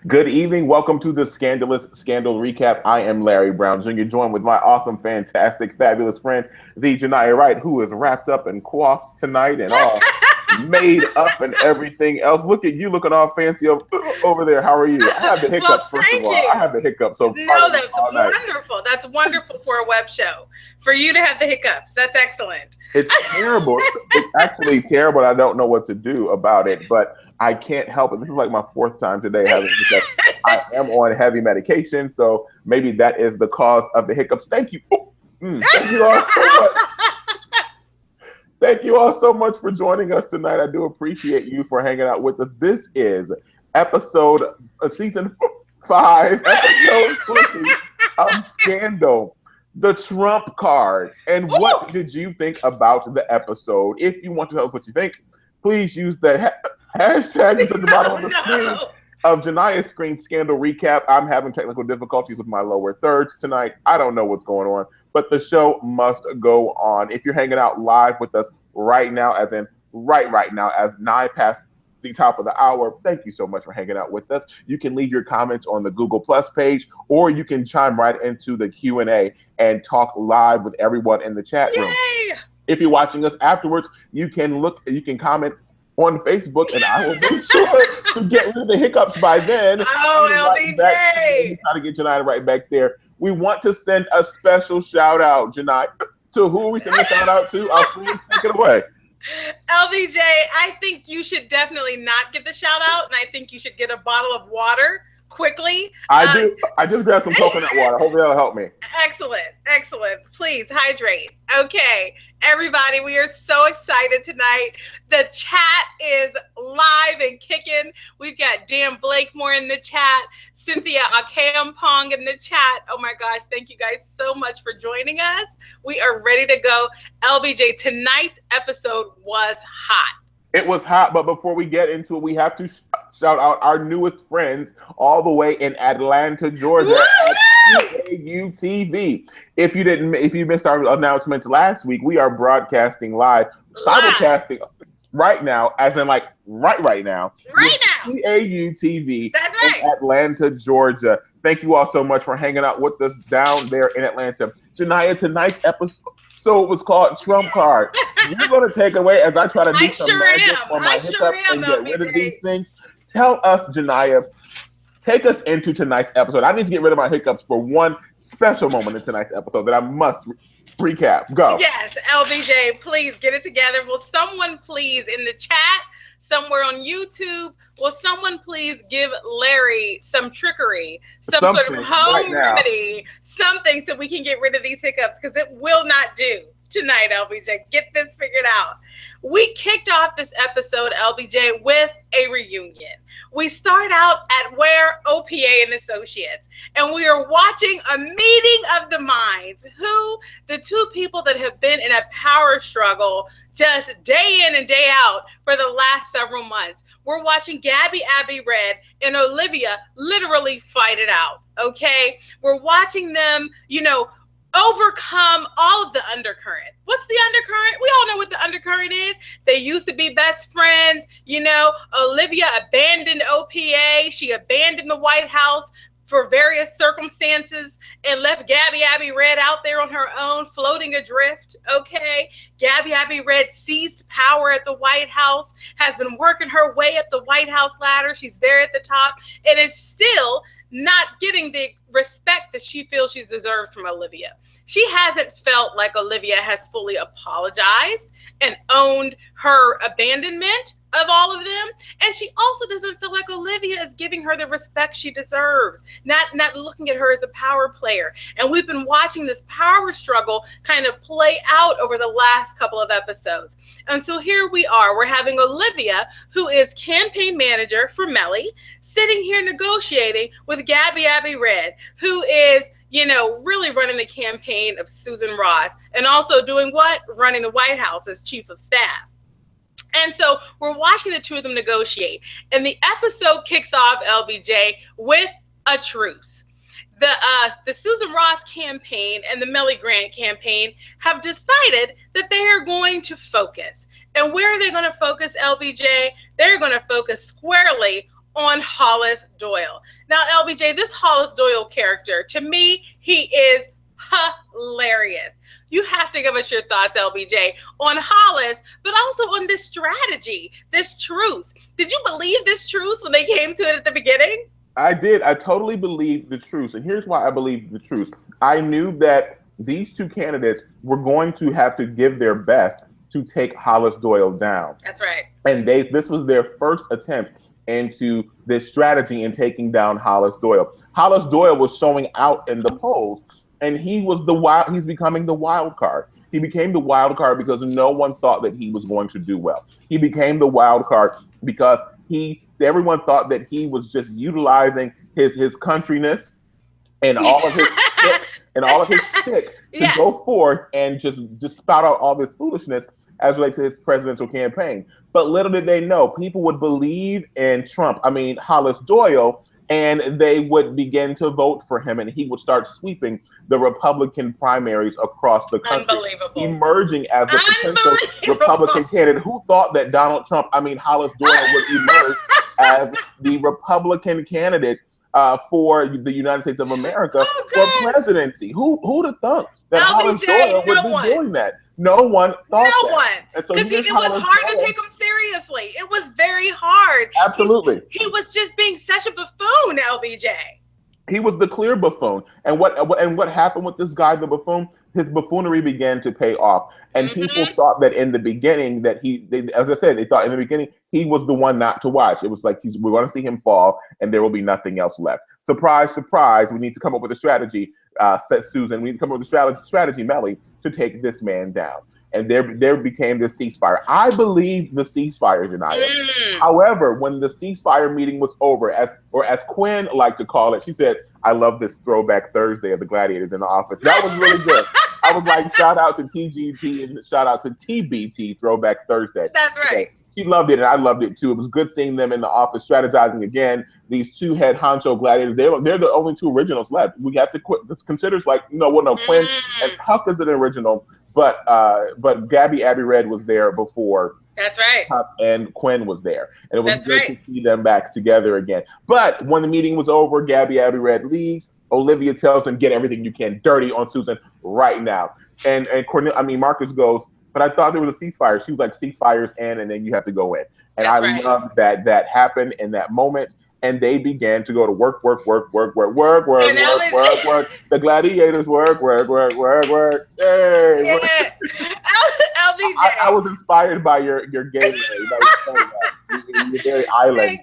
Good evening. Welcome to the Scandalous Scandal Recap. I am Larry Brown Jr., joined with my awesome, fantastic, fabulous friend, the Janiyah Wright, who is wrapped up and coiffed tonight and all made up and everything else. Look at you looking all fancy over there. How are you? I have the hiccups, Well, first of all. you. I have the hiccups. So no, that's wonderful. That's wonderful for a web show. For you to have the hiccups. That's excellent. It's terrible. It's actually terrible. I don't know what to do about it, but I can't help it. This is like my fourth time today having hiccups. I am on heavy medication, so maybe that is the cause of the hiccups. Thank you. Thank you all so much. Thank you all so much for joining us tonight. I do appreciate you for hanging out with us. This is season 5, episode 20 of Scandal, the Trump card. And what did you think about the episode? If you want to tell us what you think, please use the hashtag at the bottom of the screen of Janiyah's screen, Scandal Recap. I'm having technical difficulties with my lower thirds tonight. I don't know what's going on, but the show must go on. If you're hanging out live with us right now, as in right now, as 9 past the top of the hour, thank you so much for hanging out with us. You can leave your comments on the Google Plus page, or you can chime right into the Q&A and talk live with everyone in the chat room. Yay! If you're watching us afterwards, you can comment on Facebook, and I will be sure to get rid of the hiccups by then. Oh, LBJ! Try to get Janiyah right back there. We want to send a special shout out, Janiyah. To who are we sending a shout out to? Our friends, take it away. LBJ, I think you should definitely not get the shout out, and I think you should get a bottle of water quickly. I just grabbed some coconut water. Hopefully that'll help me. Excellent. Please hydrate. Okay, everybody, we are so excited tonight. The chat is live and kicking. We've got Dan Blakemore in the chat, Cynthia Akampong in the chat. Oh my gosh, thank you guys so much for joining us. We are ready to go. LBJ, tonight's episode was hot. It was hot, but before we get into it, we have to shout out our newest friends all the way in Atlanta, Georgia at EAU-TV. If you missed our announcement last week, we are broadcasting live, simulcasting right now, as in like right now. EAU-TV. That's right. In Atlanta, Georgia. Thank you all so much for hanging out with us down there in Atlanta. Janiyah, tonight's episode was called Trump Card. You're going to take away as I try to do some magic on my hiccups and get rid of these things. Tell us, Janiyah, take us into tonight's episode. I need to get rid of my hiccups for one special moment in tonight's episode that I must recap. Go. Yes, LBJ, please get it together. Will someone please in the chat, somewhere on YouTube, will someone please give Larry some trickery, some sort of home remedy, something so we can get rid of these hiccups, because it will not do tonight, LBJ. Get this figured out. We kicked off this episode, LBJ, with a reunion. We start out at Ware OPA and Associates, and we are watching a meeting of the minds. The two people that have been in a power struggle just day in and day out for the last several months. We're watching Gabby Abby Red and Olivia literally fight it out, okay? We're watching them, overcome all of the undercurrent. What's the undercurrent? We all know what the undercurrent is. They used to be best friends. Olivia abandoned OPA. She abandoned the White House for various circumstances and left Gabby Abby Red out there on her own, floating adrift, okay? Gabby Abby Red seized power at the White House, has been working her way up the White House ladder. She's there at the top, and is still not getting the respect that she feels she deserves from Olivia. She hasn't felt like Olivia has fully apologized and owned her abandonment of all of them. And she also doesn't feel like Olivia is giving her the respect she deserves, not looking at her as a power player. And we've been watching this power struggle kind of play out over the last couple of episodes. And so here we are. We're having Olivia, who is campaign manager for Melly, sitting here negotiating with Gabby Abby Red, who is really running the campaign of Susan Ross, and also doing what? Running the White House as chief of staff. And so we're watching the two of them negotiate. And the episode kicks off, LBJ, with a truce. The Susan Ross campaign and the Melly Grant campaign have decided that they are going to focus. And where are they going to focus, LBJ? They're going to focus squarely on Hollis Doyle. Now, LBJ, this Hollis Doyle character, to me, he is hilarious. You have to give us your thoughts, LBJ, on Hollis, but also on this strategy, this truce. Did you believe this truce when they came to it at the beginning? I did. I totally believed the truce. And here's why I believed the truce. I knew that these two candidates were going to have to give their best to take Hollis Doyle down. That's right. And this was their first attempt into this strategy in taking down Hollis Doyle. Hollis Doyle was showing out in the polls, and he's becoming the wild card. He became the wild card because no one thought that he was going to do well. He became the wild card because everyone thought that he was just utilizing his countryness and all of his shtick to go forth and just spout out all this foolishness as relates to his presidential campaign. But little did they know, people would believe in Hollis Doyle, and they would begin to vote for him, and he would start sweeping the Republican primaries across the country, emerging as the potential Republican candidate. Who thought that Hollis Doyle would emerge as the Republican candidate for the United States of America for presidency? Who'd have thought that Hollis Doyle would be doing that? No one thought that. No one. Because it was hard to take him seriously. It was very hard. Absolutely. He was just being such a buffoon, LBJ. He was the clear buffoon. And what happened with this guy, the buffoon? His buffoonery began to pay off. And people thought that in the beginning as I said, they thought in the beginning he was the one not to watch. It was like, we're going to see him fall and there will be nothing else left. Surprise, surprise. We need to come up with a strategy, Susan. We need to come up with a strategy, Melly, to take this man down. And there became this ceasefire. I believe the ceasefire, Janiyah. However, when the ceasefire meeting was over, as Quinn liked to call it, she said, "I love this throwback Thursday of the Gladiators in the office." That was really good. I was like, shout out to TGT and shout out to TBT Throwback Thursday. That's right. Okay. She loved it, and I loved it too. It was good seeing them in the office strategizing again. These two head honcho gladiators, they're the only two originals left. We have to consider Quinn and Huck is an original, but Abby Red was there before. That's right. Huck and Quinn was there, and it was good to see them back together again. But when the meeting was over, Abby Red leaves. Olivia tells them, "Get everything you can dirty on Susan right now." And Marcus goes, "But I thought there was a ceasefire." She was like, "Ceasefire's in, and then you have to go in." And I love that happened in that moment. And they began to go to work. The Gladiators work. Hey, yeah. LBJ. I was inspired by your game. You're very island.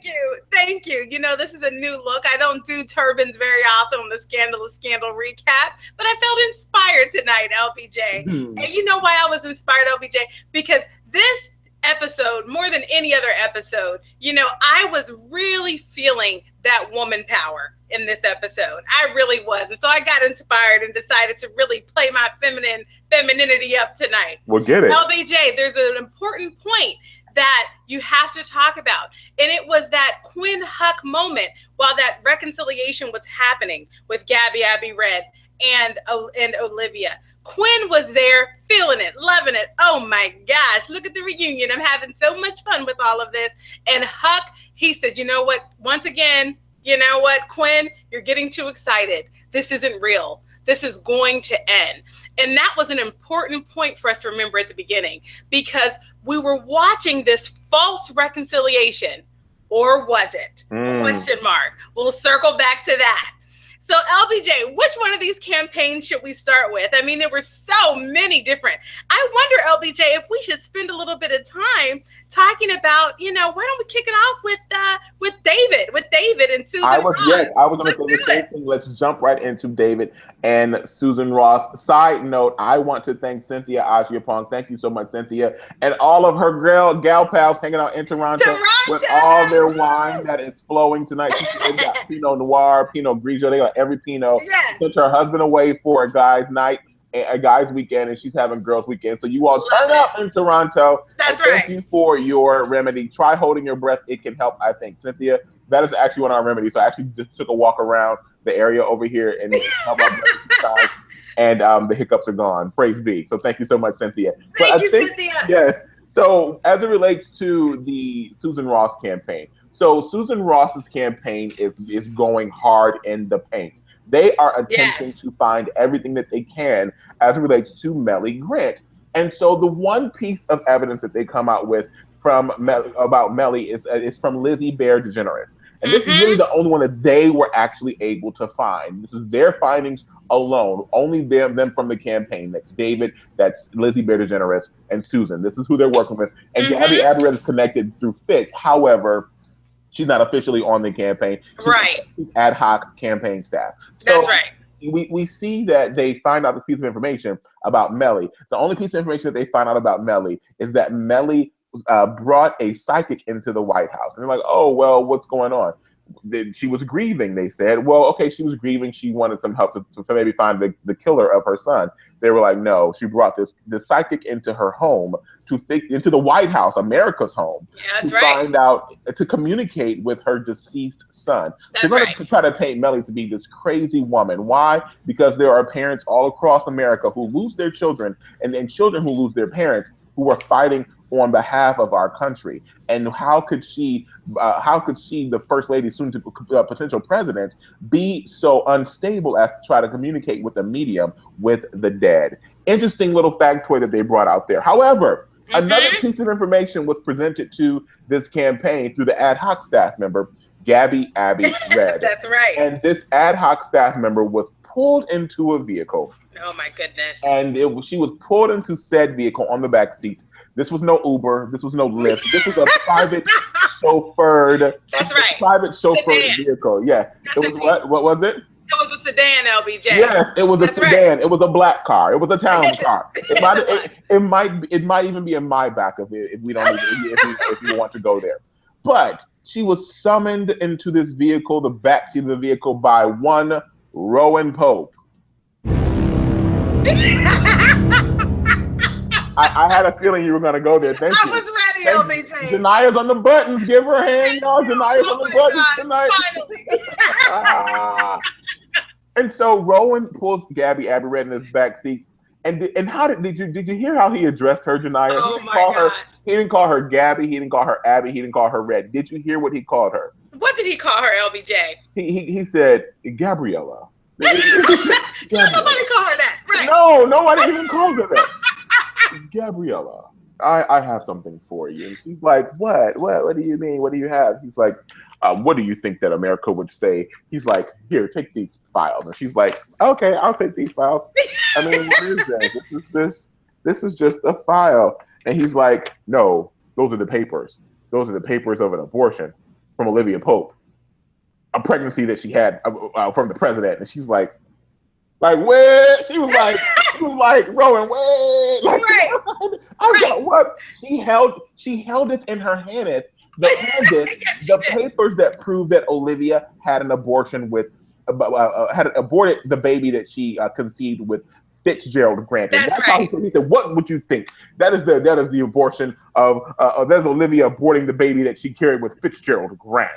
Thank you. You know, this is a new look. I don't do turbans very often on the Scandalous Scandal recap, but I felt inspired tonight, LBJ. And you know why I was inspired, LBJ? Because this episode, more than any other episode, I was really feeling that woman power in this episode. I really was. And so I got inspired and decided to really play my femininity up tonight. Well, get it. LBJ, there's an important point that you have to talk about. And it was that Quinn Huck moment while that reconciliation was happening with Abby Red and Olivia. Quinn was there, feeling it, loving it. Oh my gosh, look at the reunion. I'm having so much fun with all of this. And Huck, he said, "You know what? Once again, you know what, Quinn, you're getting too excited. This isn't real. This is going to end." And that was an important point for us to remember at the beginning, because we were watching this false reconciliation. Or was it? Question mark. We'll circle back to that. So LBJ, which one of these campaigns should we start with? I mean, there were so many different. I wonder, LBJ, if we should spend a little bit of time talking about, why don't we kick it off with David and Susan Ross? I was going to say the same thing. Let's jump right into David and Susan Ross. Side note, I want to thank Cynthia Ajiapong. Thank you so much, Cynthia, and all of her gal pals hanging out in Toronto with all their wine that is flowing tonight. They got Pinot Noir, Pinot Grigio. They got every Pinot. Yes. Sent her husband away for a guy's night, a guy's weekend, and she's having girls' weekend. So you all turn up in Toronto. That's right. Thank you for your remedy. Try holding your breath. It can help, I think. Cynthia, that is actually one of our remedies. So I actually just took a walk around the area over here and held my breath and the hiccups are gone. Praise be. So thank you so much, Cynthia. Thank you, Cynthia. Yes. So as it relates to the Susan Ross campaign, So Susan Ross's campaign is going hard in the paint. They are attempting to find everything that they can as it relates to Mellie Grant. And so the one piece of evidence that they come out with about Mellie is from Lizzie Bear DeGeneres. And this is really the only one that they were actually able to find. This is their findings alone. Only them from the campaign. That's David, that's Lizzie Bear DeGeneres, and Susan. This is who they're working with. And Gabby Aberrett is connected through Fitz. However, she's not officially on the campaign. She's ad hoc campaign staff. So that's right. We see that they find out this piece of information about Mellie. The only piece of information that they find out about Mellie is that Mellie brought a psychic into the White House. And they're like, oh, well, what's going on? She was grieving, they said. Well, okay, she was grieving. She wanted some help to maybe find the killer of her son. They were like, no, she brought the psychic into her home, into the White House, America's home, find out, to communicate with her deceased son. They're going to try to paint Mellie to be this crazy woman. Why? Because there are parents all across America who lose their children, and then children who lose their parents, who are fighting on behalf of our country. And how could she, the first lady, soon to potential president, be so unstable as to try to communicate with the medium, with the dead? Interesting little factoid that they brought out there. However, another piece of information was presented to this campaign through the ad hoc staff member, Gabby Abby Red. That's right. And this ad hoc staff member was pulled into a vehicle. Oh my goodness. And she was pulled into said vehicle on the back seat. This was no Uber. This was no Lyft. This was a private chauffeured. That's right. Private chauffeured vehicle. Yeah. It was what? What was it? It was a sedan, LBJ. Yes, it was a sedan. Right. It was a black car. It was a town car. It might even be in my back of it if we don't if you want to go there. But she was summoned into this vehicle, the backseat of the vehicle, by one Rowan Pope. I had a feeling you were going to go there. Thank you. I was ready, LBJ. Jania's on the buttons. Give her a hand, y'all. Jania's on the buttons tonight. Finally. And so Rowan pulls Gabby Aberrett in his back seat. And how did you hear how he addressed her, Jania? Oh my gosh. He didn't call her Gabby. He didn't call her Abby. He didn't call her Red. Did you hear what he called her? What did he call her, LBJ? He said Gabriella. Nobody call her that. Right. No, nobody even calls her that. Gabriella, I have something for you. And she's like, what do you mean? What do you have? He's like, what do you think that America would say? He's like, here, take these files. And she's like, okay, I'll take these files. I mean, what is that? This is just a file. And he's like, no, those are the papers. Those are the papers of an abortion from Olivia Pope, a pregnancy that she had from the president. And she's like, where? She was like, Rowan, wait. Like, right. I got what? She held it in her hand. The papers that prove that Olivia had an abortion had aborted the baby that she conceived with Fitzgerald Grant. And that's right. How he said, what would you think? That is the abortion of that's Olivia aborting the baby that she carried with Fitzgerald Grant.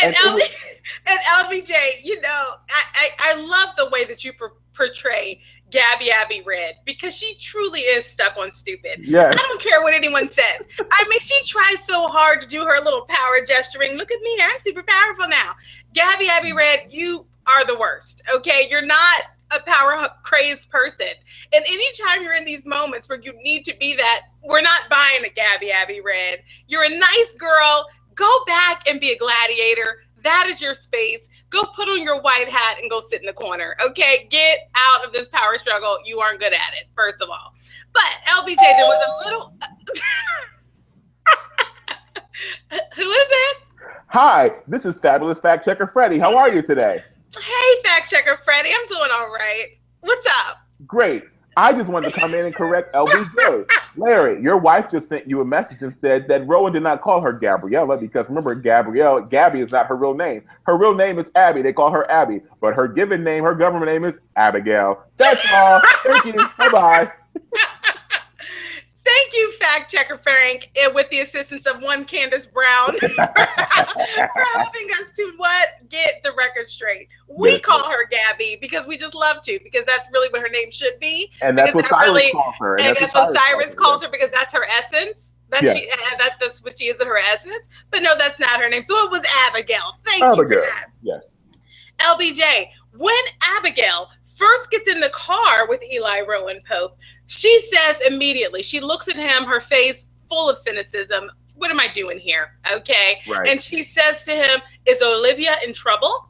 And LBJ, you know, I love the way that you portray Gabby Abby Red, because she truly is stuck on stupid. Yes. I don't care what anyone says. I mean, she tries so hard to do her little power gesturing. Look at me, I'm super powerful now. Gabby Abby Red, you are the worst, okay? You're not a power crazed person. And anytime you're in these moments where you need to be that, we're not buying a Gabby Abby Red. You're a nice girl. Go back and be a gladiator. That is your space. Go put on your white hat and go sit in the corner. Okay, get out of this power struggle. You aren't good at it, first of all. But LBJ, there was a little. Who is it? Hi, this is Fabulous Fact Checker Freddie. How are you today? Hey, Fact Checker Freddie. I'm doing all right. What's up? Great. I just wanted to come in and correct LBJ. Larry, your wife just sent you a message and said that Rowan did not call her Gabriella because remember, Gabby is not her real name. Her real name is Abby. They call her Abby, but her given name, her government name is Abigail. That's all. Thank you. Bye-bye. Thank you, Fact Checker Frank, with the assistance of one Candace Brown, for helping us to get the record straight. We call her Gabby because we just love to, because that's really what her name should be. And that's what Cyrus calls her. And that's what Cyrus calls her because that's her essence. That's what she is in her essence. But no, that's not her name. So it was Abigail. Thank you for that. Yes. LBJ, when Abigail first gets in the car with Eli Rowan Pope, she says immediately, she looks at him, her face full of cynicism. What am I doing here? Okay. Right. And she says to him, is Olivia in trouble?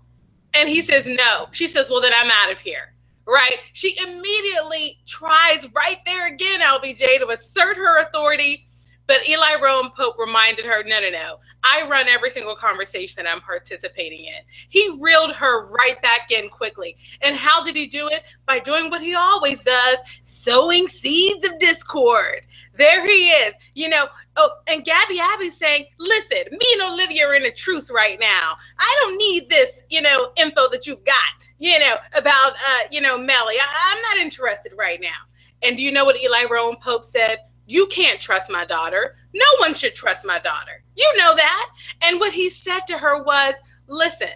And he says, no. She says, well, then I'm out of here. Right. She immediately tries right there again, LBJ, to assert her authority. But Eli Rowan Pope reminded her, no. I run every single conversation that I'm participating in. He reeled her right back in quickly. And how did he do it? By doing what he always does, sowing seeds of discord. There he is. Oh, and Abby's saying, listen, me and Olivia are in a truce right now. I don't need this, info that you've got, about, Melly. I'm not interested right now. And do you know what Eli Rowan Pope said? You can't trust my daughter. No one should trust my daughter. You know that. And what he said to her was, listen,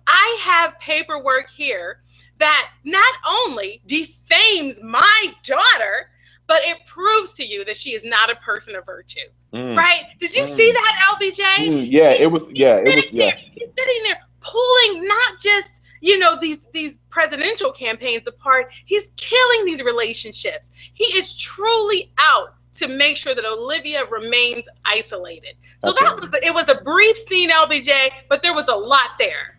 I have paperwork here that not only defames my daughter, but it proves to you that she is not a person of virtue. Right? Did you see that, LBJ? Yeah, it was. Yeah, it was. He's sitting there pulling not just these presidential campaigns apart. He's killing these relationships. He is truly out to make sure that Olivia remains isolated. So it was a brief scene, LBJ, but there was a lot there.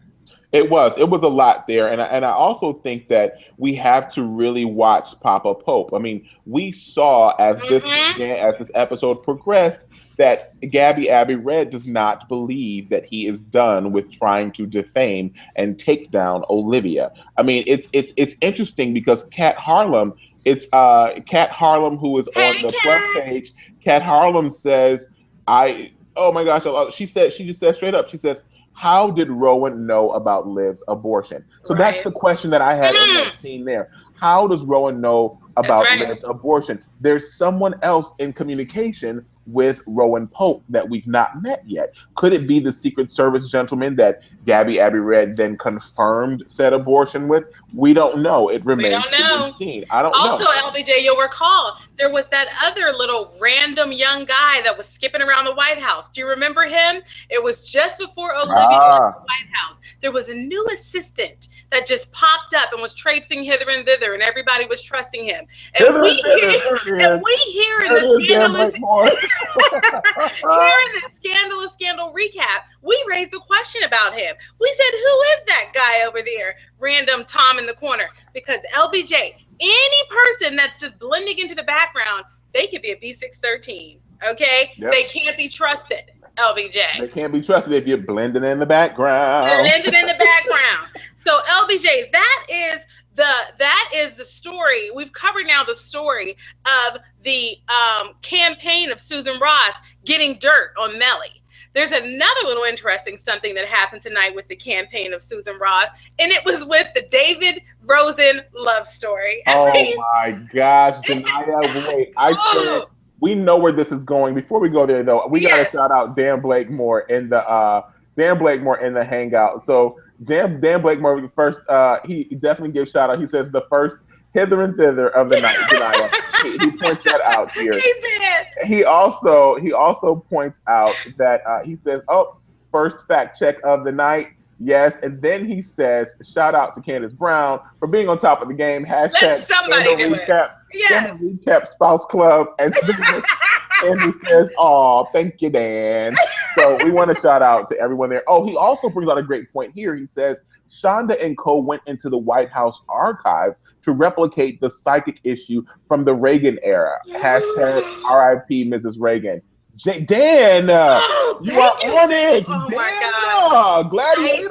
It was a lot there. And I also think that we have to really watch Papa Pope. I mean, we saw as this episode progressed that Abby Red does not believe that he is done with trying to defame and take down Olivia. I mean, it's interesting because Kat Harlem, Kat Harlem, who is on the plus page. Kat Harlem says, oh my gosh, she just said straight up, she says, how did Rowan know about Liv's abortion? So that's the question that I had in that scene there. How does Rowan know about Liv's abortion? There's someone else in communication with Rowan Pope that we've not met yet. Could it be the Secret Service gentleman that Abby Red then confirmed said abortion with? We don't know. It remains to be seen. I don't know. Also, LBJ, you'll recall there was that other little random young guy that was skipping around the White House. Do you remember him? It was just before Olivia left the White House. There was a new assistant that just popped up and was traipsing hither and thither, and everybody was trusting him. And we hear in the Scandal recap, we raised the question about him. We said, who is that guy over there? Random Tom in the corner. Because LBJ, any person that's just blending into the background, they could be a B613. Okay? Yep. They can't be trusted. LBJ. They can't be trusted if you're blending in the background. So LBJ, that is the story. We've covered now the story of the campaign of Susan Ross getting dirt on Melly. There's another little interesting something that happened tonight with the campaign of Susan Ross, and it was with the David Rosen love story. My gosh, Janaya, wait. I said we know where this is going. Before we go there, though, we got to shout out Dan Blakemore in the hangout. So Dan Blakemore first, he definitely gives shout out. He says the first hither and thither of the night. Janaya. He points that out here. He did. He also points out that he says, first fact check of the night. Yes, and then he says, shout out to Candace Brown for being on top of the game. Hashtag somebody do recap. Yes. Recap Spouse Club. And he says, thank you, Dan. So we want to shout out to everyone there. He also brings out a great point here. He says, Shonda and co went into the White House archives to replicate the psychic issue from the Reagan era. Hashtag RIP Mrs. Reagan. Dan, you are on it. Dan, my God. Gladiator.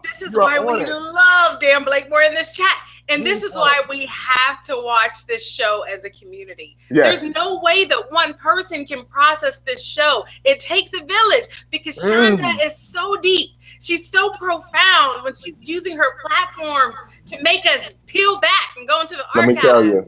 This is why we love Dan Blakemore in this chat. And this is why we have to watch this show as a community. Yes. There's no way that one person can process this show. It takes a village because Shonda is so deep. She's so profound when she's using her platform to make us peel back and go into the archives.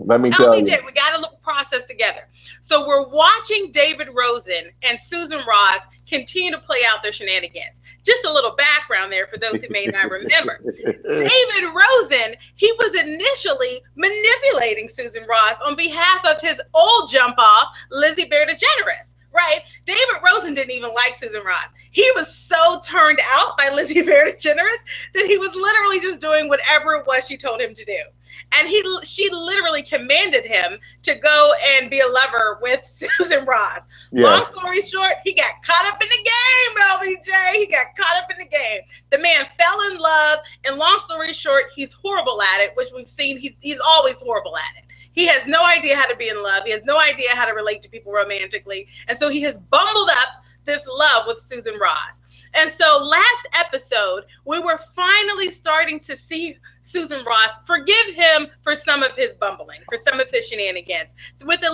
Let me tell you. We got to look process together. So we're watching David Rosen and Susan Ross continue to play out their shenanigans. Just a little background there for those who may not remember. David Rosen, he was initially manipulating Susan Ross on behalf of his old jump off, Lizzie Bear DeGeneres. right? David Rosen didn't even like Susan Ross. He was so turned out by Lizzie Bear DeGeneres that he was literally just doing whatever it was she told him to do. And she literally commanded him to go and be a lover with Susan Ross. Yes. Long story short, he got caught up in the game, LBJ. He got caught up in the game. The man fell in love, and long story short, he's horrible at it, which we've seen. He's always horrible at it. He has no idea how to be in love. He has no idea how to relate to people romantically. And so he has bumbled up this love with Susan Ross. And so last episode, we were finally starting to see Susan Ross forgive him for some of his bumbling, for some of his shenanigans, with a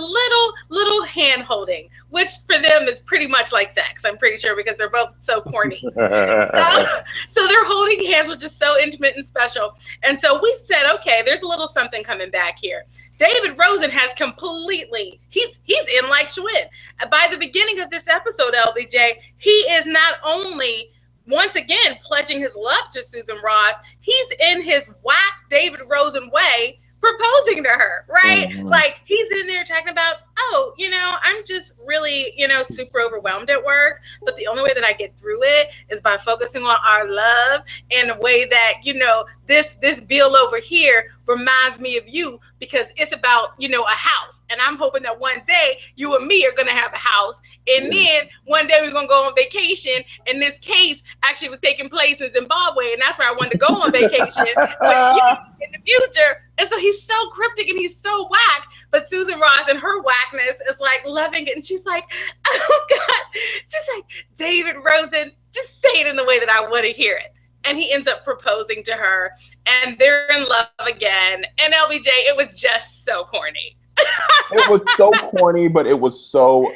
little hand holding, which for them is pretty much like sex, I'm pretty sure, because they're both so corny. So they're holding hands, which is so intimate and special. And so we said, okay, there's a little something coming back here. David Rosen has completely, he's in like Schwinn. By the beginning of this episode, LBJ, he is not only once again pledging his love to Susan Ross, he's in his whack David Rosen way proposing to her, right? Mm-hmm. Like he's in there talking about, oh, I'm just really, super overwhelmed at work, but the only way that I get through it is by focusing on our love in a way that, this bill over here reminds me of you because it's about, a house. And I'm hoping that one day you and me are going to have a house. And then one day we're going to go on vacation. And this case actually was taking place in Zimbabwe. And that's where I wanted to go on vacation with you in the future. And so he's so cryptic and he's so whack. But Susan Ross and her whackness is like loving it. And she's like, oh God, just like David Rosen, just say it in the way that I want to hear it. And he ends up proposing to her and they're in love again. And LBJ, it was just so corny. It was so corny, but it was so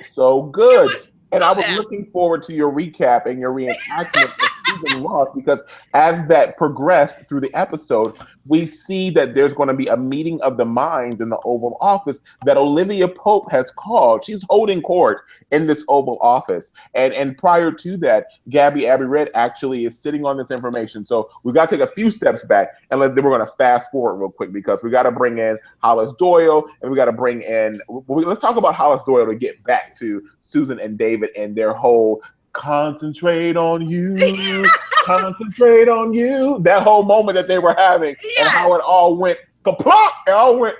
good. And I was looking forward to your recap and your reenactment of Susan Ross, because as that progressed through the episode, we see that there's going to be a meeting of the minds in the Oval Office that Olivia Pope has called. She's holding court in this Oval Office. And prior to that, Gabby Abbey Red actually is sitting on this information. So we've got to take a few steps back, and then we're going to fast forward real quick, because we got to bring in Hollis Doyle, and we got to bring in, let's talk about Hollis Doyle to get back to Susan and David and their whole concentrate on you, concentrate on you, that whole moment that they were having, and how it all went kaplop, it all went,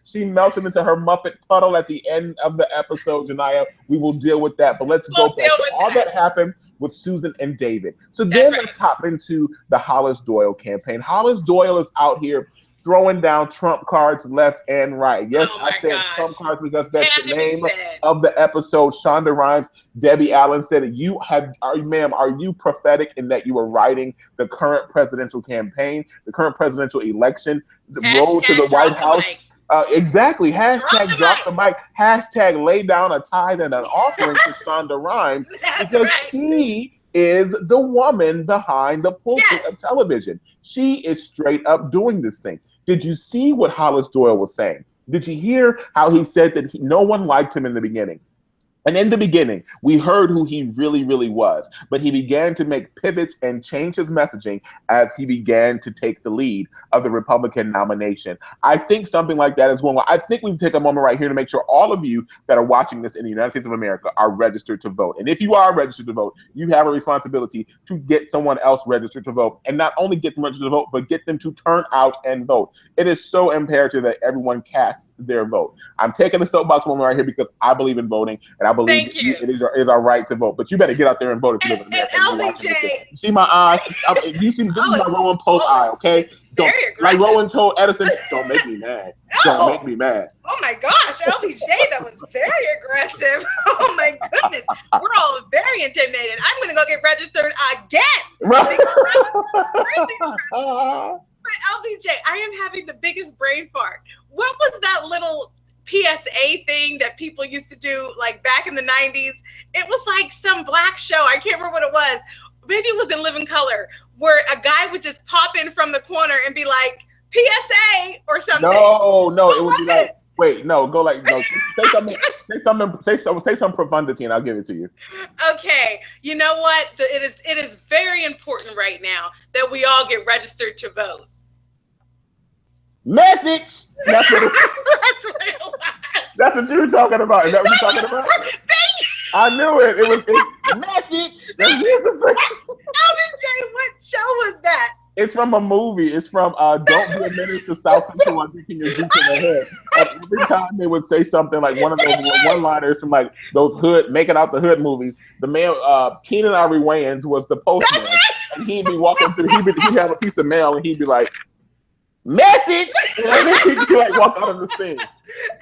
she melted into her Muppet puddle at the end of the episode, Janiyah. We will deal with that, but let's go back. So all that happened with Susan and David. So then let's hop into the Hollis Doyle campaign. Hollis Doyle is out here throwing down Trump cards left and right. Yes, I said Trump cards because that's the name of the episode. Shonda Rhimes, Debbie Allen said, ma'am, are you prophetic in that you were writing the current presidential campaign, the current presidential election, the road to the White House? Exactly. Hashtag drop the mic. Hashtag lay down a tithe and an offering to Shonda Rhimes, because she is the woman behind the pulpit of television. She is straight up doing this thing. Did you see what Hollis Doyle was saying? Did you hear how he said that no one liked him in the beginning? And in the beginning, we heard who he really, really was. But he began to make pivots and change his messaging as he began to take the lead of the Republican nomination. I think something like that is one. I think we can take a moment right here to make sure all of you that are watching this in the United States of America are registered to vote. And if you are registered to vote, you have a responsibility to get someone else registered to vote. And not only get them registered to vote, but get them to turn out and vote. It is so imperative that everyone casts their vote. I'm taking the soapbox moment right here because I believe in voting, and I believe it is our right to vote. But you better get out there and vote if you live in America. You see my eyes? You see, this is my Rowan Pope eye, okay? Don't, like Rowan told Edison, don't make me mad. Don't make me mad. Oh my gosh, LBJ, that was very aggressive. Oh my goodness. We're all very intimidated. I'm going to go get registered again. Right. But LBJ, I am having the biggest brain fart. What was that little PSA thing that people used to do like back in the 90s? It was like some black show. I can't remember what it was. Maybe it was in Living Color, where a guy would just pop in from the corner and be like, PSA or something. No, it would be like, wait, no, go like, no, say some profundity and I'll give it to you. Okay, you know what? It is very important right now that we all get registered to vote. Message. That's what it was. That's what you were talking about. Is that what you're talking about? I knew it. It was message. LBJ, what show was that? It's from a movie. It's from Don't Be a Menace to South Central while drinking your juice in the head. And every time they would say something like one of those one-liners from like those Making Out the Hood movies, the man, Keenan Ivory Wayans was the postman. And he'd be walking through, he'd have a piece of mail and he'd be like, message! And then he'd be like, walk out of the scene.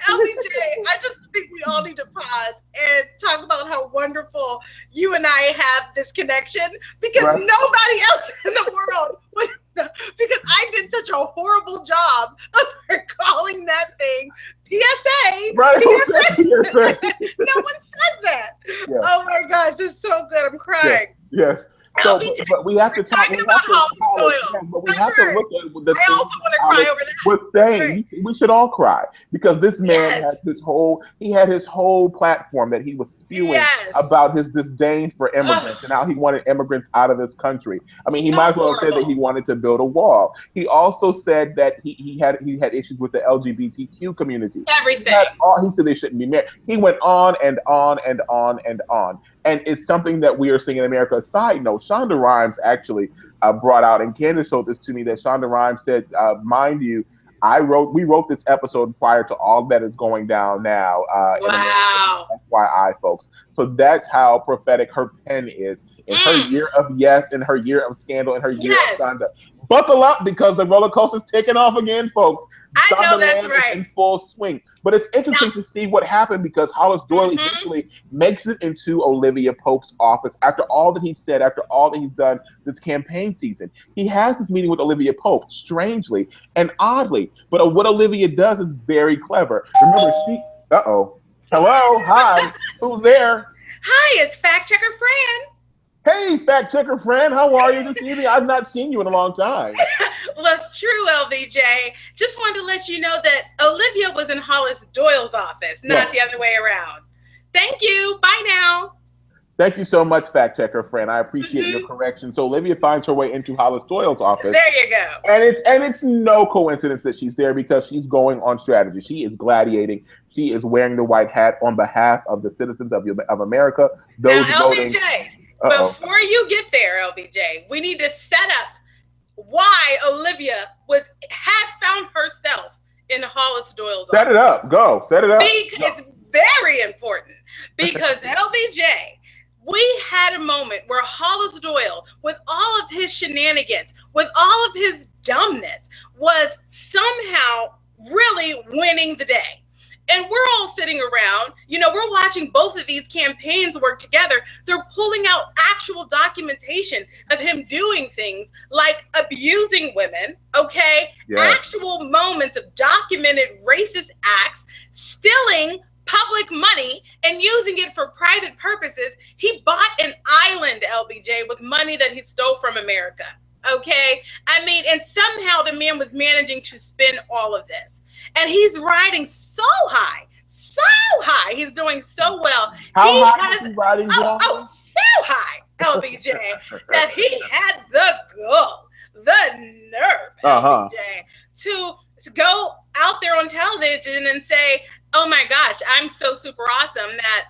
LBJ, I just think we all need to pause and talk about how wonderful you and I have this connection, because nobody else in the world would know, because I did such a horrible job of calling that thing PSA. Right, PSA. No one says that. Yeah. Oh my gosh, this is so good. I'm crying. Yes. So, but we have to talk about Hollis, but we have to look at the I also want to cry over that. Was saying we should all cry, because this man had his whole platform that he was spewing about his disdain for immigrants and how he wanted immigrants out of this country. I mean, he might as well have said that he wanted to build a wall. He also said that he had issues with the LGBTQ community. Everything. He said they shouldn't be married. He went on and on and on and on. And it's something that we are seeing in America. A side note, Shonda Rhimes actually brought out, and Candace showed this to me, that Shonda Rhimes said, mind you, we wrote this episode prior to all that is going down now. Wow. FYI, folks. So that's how prophetic her pen is. In her year of yes, in her year of scandal, in her year of Shonda. Buckle up, because the roller coaster's taking off again, folks. I know that's right. Is in full swing. But it's interesting to see what happened, because Hollis Doyle eventually makes it into Olivia Pope's office after all that he said, after all that he's done this campaign season. He has this meeting with Olivia Pope, strangely and oddly. But what Olivia does is very clever. Remember, hello, hi, who's there? Hi, it's Fact Checker Fran. Hey, fact checker friend, how are you this evening? I've not seen you in a long time. Well, it's true, LBJ. Just wanted to let you know that Olivia was in Hollis Doyle's office, not the other way around. Thank you. Bye now. Thank you so much, fact checker friend. I appreciate your correction. So Olivia finds her way into Hollis Doyle's office. There you go. And it's no coincidence that she's there, because she's going on strategy. She is gladiating. She is wearing the white hat on behalf of the citizens of America. Those now, voting. LBJ. Before you get there, LBJ, we need to set up why Olivia had found herself in Hollis Doyle's office. Set it up. Go. Set it up. It's very important, because LBJ, we had a moment where Hollis Doyle, with all of his shenanigans, with all of his dumbness, was somehow really winning the day. And we're all sitting around, we're watching both of these campaigns work together. They're pulling out actual documentation of him doing things like abusing women, okay? Yes. Actual moments of documented racist acts, stealing public money and using it for private purposes. He bought an island, LBJ, with money that he stole from America, okay? I mean, and somehow the man was managing to spend all of this. And he's riding so high. He's doing so well. How high is he riding? So high, LBJ, that he had the gall, the nerve, LBJ, to go out there on television and say, oh my gosh, I'm so super awesome that,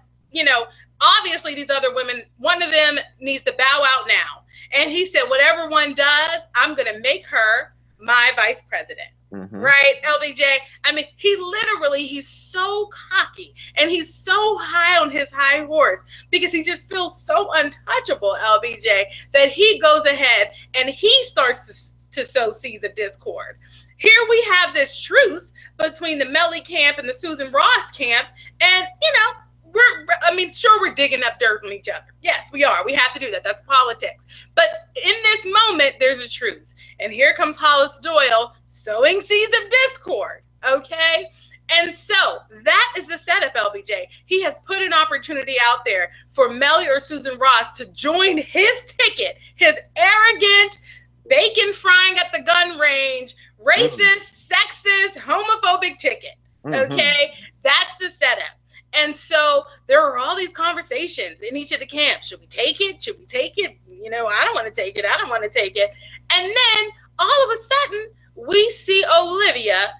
obviously these other women, one of them needs to bow out now. And he said, whatever one does, I'm going to make her my vice president. Right, LBJ? I mean, he's so cocky and he's so high on his high horse, because he just feels so untouchable, LBJ, that he goes ahead and he starts to sow seeds of discord. Here we have this truce between the Melly camp and the Susan Ross camp, and we're digging up dirt on each other. Yes, we are. We have to do that. That's politics. But in this moment, there's a truce. And here comes Hollis Doyle sowing seeds of discord, okay? And so that is the setup, LBJ. He has put an opportunity out there for Melly or Susan Ross to join his ticket, his arrogant, bacon frying at the gun range, racist, sexist, homophobic ticket, okay? That's the setup. And so there are all these conversations in each of the camps. Should we take it? Should we take it? I don't want to take it. I don't want to take it. And then all of a sudden, we see Olivia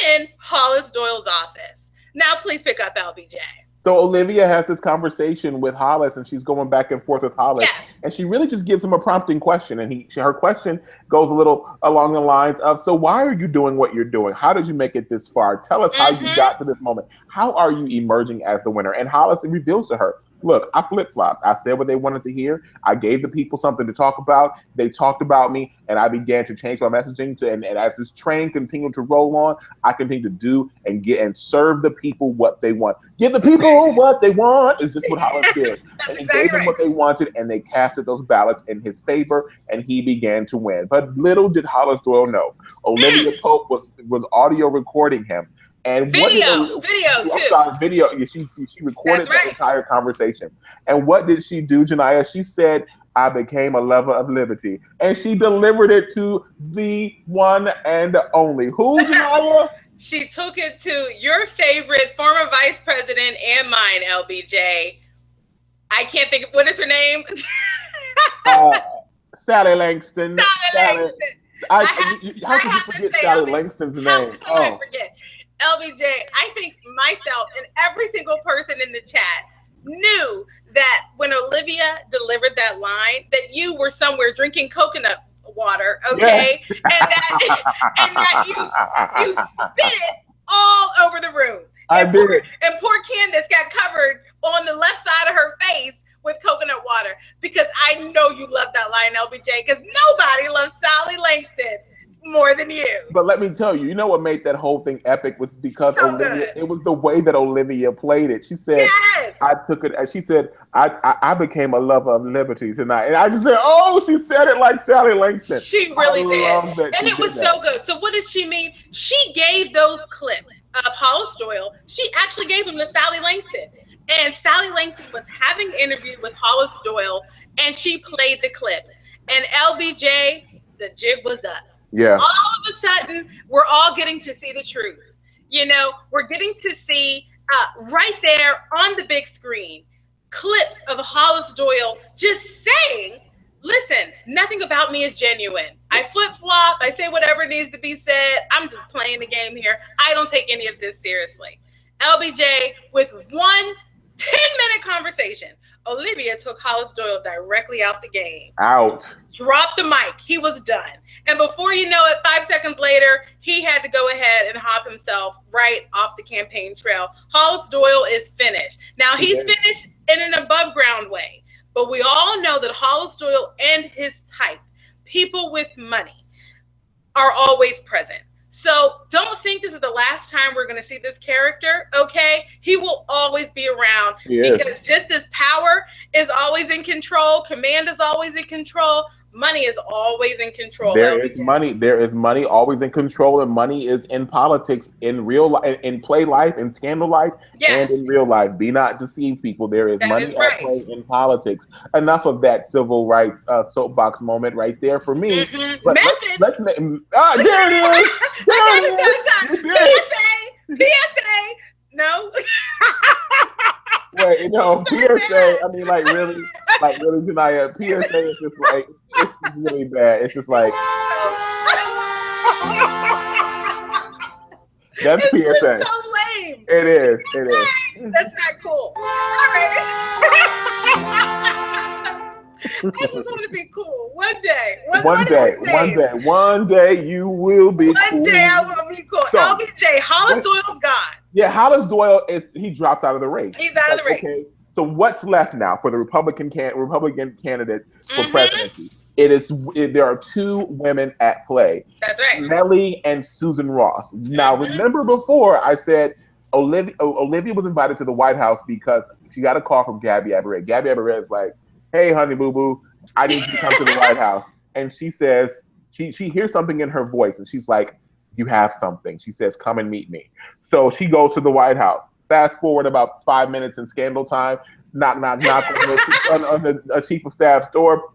in Hollis Doyle's office. Now please pick up LBJ. So Olivia has this conversation with Hollis, and she's going back and forth with Hollis, and she really just gives him a prompting question, and her question goes a little along the lines of, so why are you doing what you're doing? How did you make it this far? Tell us how you got to this moment. How are you emerging as the winner? And Hollis reveals to her, look, I flip-flopped. I said what they wanted to hear. I gave the people something to talk about. They talked about me, and I began to change my messaging. And as this train continued to roll on, I continued to do and get and serve the people what they want. Give the people what they want is just what Hollis did. And he gave them what they wanted, and they casted those ballots in his favor, and he began to win. But little did Hollis Doyle know, Olivia Pope was audio recording him. And video too. Video. She recorded the entire conversation. And what did she do, Janiyah? She said, I became a lover of liberty. And she delivered it to the one and only. Who, Janiyah? She took it to your favorite former vice president and mine, LBJ. I can't think of, what is her name? Sally Langston. Sally Langston. How could you forget Sally Langston's name? How could I forget? LBJ, I think myself and every single person in the chat knew that when Olivia delivered that line, that you were somewhere drinking coconut water, okay? Yeah. and that you spit it all over the room. And poor Candace got covered on the left side of her face with coconut water, because I know you love that line, LBJ, because nobody loves Sally Langston more than you. But let me tell you, you know what made that whole thing epic was because it was the way that Olivia played it. She said, I took it, she said, I became a lover of liberty tonight. And I just said, oh, she said it like Sally Langston. She really did. And it was so good. So what does she mean? She gave those clips of Hollis Doyle. She actually gave them to Sally Langston. And Sally Langston was having an interview with Hollis Doyle, and she played the clips. And LBJ, the jig was up. Yeah. All of a sudden, we're all getting to see the truth. You know, we're getting to see right there on the big screen clips of Hollis Doyle just saying, listen, nothing about me is genuine. I flip-flop. I say whatever needs to be said. I'm just playing the game here. I don't take any of this seriously. LBJ, with one 10-minute conversation, Olivia took Hollis Doyle directly out the game. Out. Dropped the mic. He was done. And before you know it, 5 seconds later, he had to go ahead and hop himself right off the campaign trail. Hollis Doyle is finished. Now, he's finished in an above ground way. But we all know that Hollis Doyle and his type, people with money, are always present. So don't think this is the last time we're going to see this character, okay? He will always be around because just as power is always in control, command is always in control, money is always in control. There is money always in control, and money is in politics, in real life, in play life, in scandal life, and in real life. Be not deceived, people. There is money at play in politics. Enough of that civil rights soapbox moment right there for me. But let's there it is. There it is. PSA. No. Wait, no, PSA. I mean, like really, Janiyah. PSA is just like, it's really bad. It's just like that's it's PSA. So lame. It is. That's not cool. All right. I just want to be cool. One day you will be cool. One day I will be cool. So, LBJ, Hollis Doyle's gone. Yeah, Hollis Doyle he drops out of the race. He's out of the race. Okay, so what's left now for the Republican candidate for presidency? There are two women at play. That's right. Nellie and Susan Ross. Now, remember before I said Olivia was invited to the White House because she got a call from Gabby Aberrett. Gabby Aberrett is like, hey, honey boo boo, I need you to come to the White House. And she says, she hears something in her voice, and she's like, you have something. She says, come and meet me. So she goes to the White House. Fast forward about 5 minutes in scandal time. Knock on the chief of staff's door.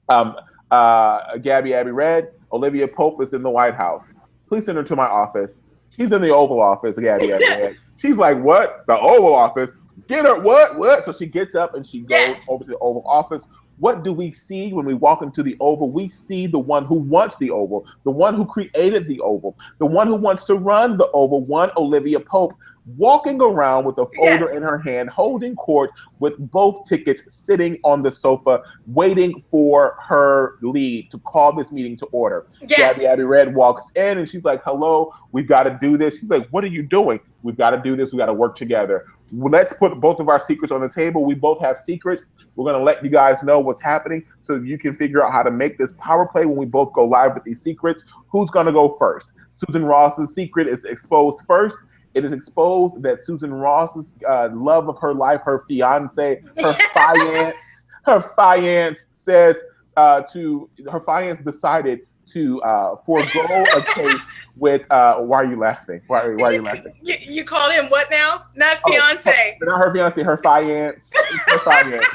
Gabby Aberrett, Olivia Pope is in the White House. Please send her to my office. She's in the Oval Office, Gabby Aberrett. She's like, what? The Oval Office? Get her, what? So she gets up and she goes over to the Oval Office. what do we see when we walk into the Oval? We see the one who wants the Oval, the one who created the Oval, the one who wants to run the Oval, one Olivia Pope, walking around with a folder in her hand, holding court with both tickets, sitting on the sofa, waiting for her lead to call this meeting to order. Abby Red walks in and she's like, hello, we've got to do this. She's like, what are you doing? We've got to do this. We got to work together. Let's put both of our secrets on the table. We both have secrets. We're going to let you guys know what's happening so you can figure out how to make this power play when we both go live with these secrets. Who's going to go first? Susan Ross's secret is exposed first. It is exposed that Susan Ross's love of her life, her fiance, her fiance says her fiance decided to forego a case with why are you laughing? Why are you laughing? You called him what now? Not fiance. Not her fiance, her fiance. It's her fiance.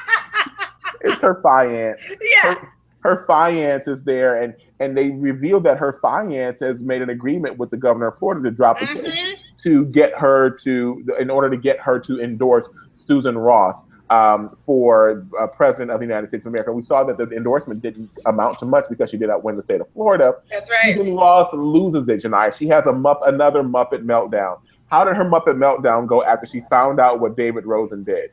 It's her fiance. Yeah. Her fiance is there, and they reveal that her fiance has made an agreement with the governor of Florida to drop a case to get her in order to get her to endorse Susan Ross for president of the United States of America. We saw that the endorsement didn't amount to much because she did not win the state of Florida. That's right. Susan Ross loses it, Janai. She has another Muppet meltdown. How did her Muppet meltdown go after she found out what David Rosen did?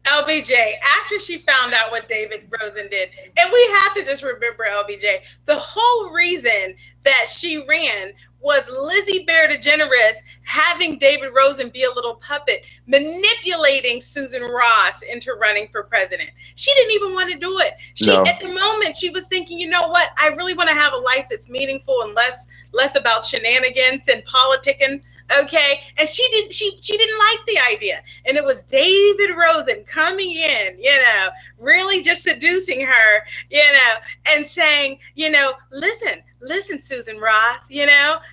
LBJ, after she found out what David Rosen did, and we have to just remember, LBJ, the whole reason that she ran was Lizzie Bear DeGeneres having David Rosen be a little puppet, manipulating Susan Ross into running for president. She didn't even want to do it. At the moment, she was thinking, you know what? I really want to have a life that's meaningful and less about shenanigans and politicking. Okay, and she didn't like the idea, and it was David Rosen coming in, really just seducing her, and saying, listen, Susan Ross,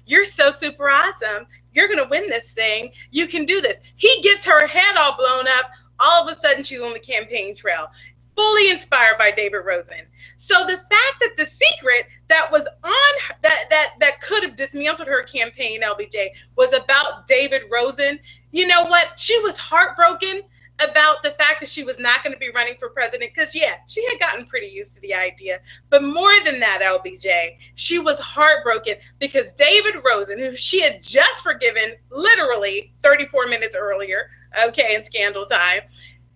you're so super awesome. You're gonna win this thing. You can do this. He gets her head all blown up. All of a sudden, she's on the campaign trail, fully inspired by David Rosen. So the fact that the secret that was on her, that could have dismantled her campaign, LBJ, was about David Rosen. You know what? She was heartbroken about the fact that she was not going to be running for president because, she had gotten pretty used to the idea. But more than that, LBJ, she was heartbroken because David Rosen, who she had just forgiven literally 34 minutes earlier, in Scandal time,